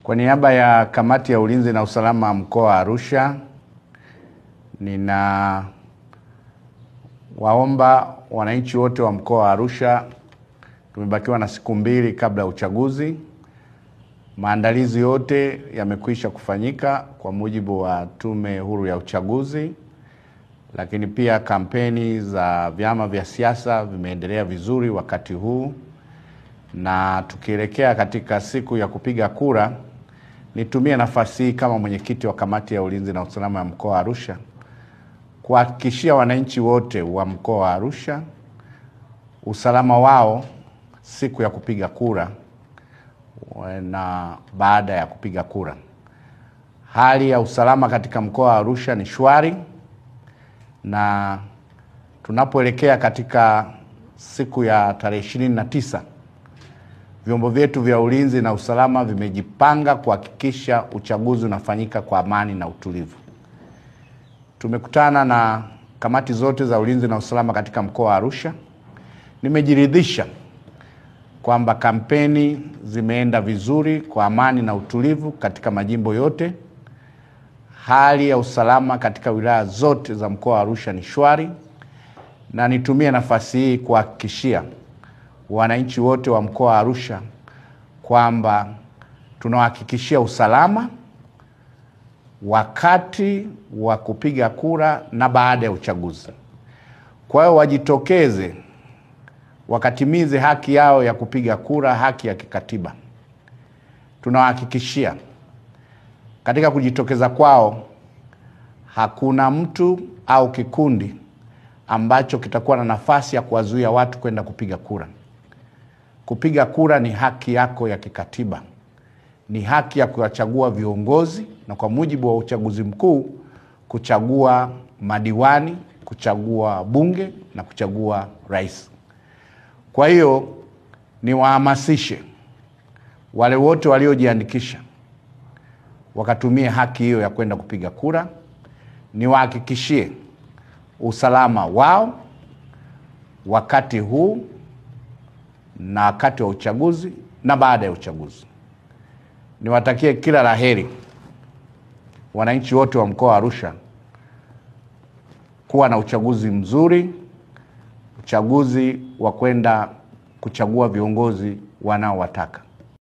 Kwa niaba ya Kamati ya Ulinzi na Usalama mkoa wa Arusha, waomba wananchi wote wa mkoa wa Arusha, tumebakiwa na siku 2 kabla ya uchaguzi. Maandalizi yote yamekwisha kufanyika kwa mujibu wa Tume Huru ya Uchaguzi, lakini pia kampeni za vyama vya siasa vimeendelea vizuri wakati huu, na tukielekea katika siku ya kupiga kura, nitumie nafasi hii kama mwenyekiti wa Kamati ya Ulinzi na Usalama ya mkoa wa Arusha kuhakikishia wananchi wote wa mkoa wa Arusha usalama wao siku ya kupiga kura na baada ya kupiga kura. Hali ya usalama katika mkoa wa Arusha ni shwari, na tunapoelekea katika siku ya tarehe 29, vyombo vyetu vya ulinzi na usalama vimejipanga kuhakikisha uchaguzi unafanyika kwa amani na utulivu. Tumekutana na kamati zote za ulinzi na usalama katika mkoa wa Arusha. Nimejiridhisha kwamba kampeni zimeenda vizuri kwa amani na utulivu katika majimbo yote. Hali ya usalama katika wilaya zote za mkoa wa Arusha ni shwari, na nitumie nafasi hii kuhakikishia wananchi wote wa mkoa wa Arusha kwamba tunahakikishia usalama wakati wa kupiga kura na baada ya uchaguzi. Kwa hiyo wajitokeze wakatimize haki yao ya kupiga kura, haki ya kikatiba. Tunawahakikishia katika kujitokeza kwao hakuna mtu au kikundi ambacho kitakuwa na nafasi ya kuwazuia watu kwenda kupiga kura. Kupiga kura ni haki yako ya kikatiba. Ni haki ya kuwachagua viongozi, na kwa mujibu wa uchaguzi mkuu kuchagua madiwani, kuchagua bunge na kuchagua rais. Kwa hiyo niwahamasishe wale wote waliojiandikisha wakatumie haki hiyo ya kwenda kupiga kura. Niwahakikishie usalama wao wakati huu na wakati wa uchaguzi na baada ya uchaguzi. Niwatakie kila laheri wananchi wote wa mkoa wa Arusha kuwa na uchaguzi mzuri, uchaguzi wa kwenda kuchagua viongozi wanaowataka.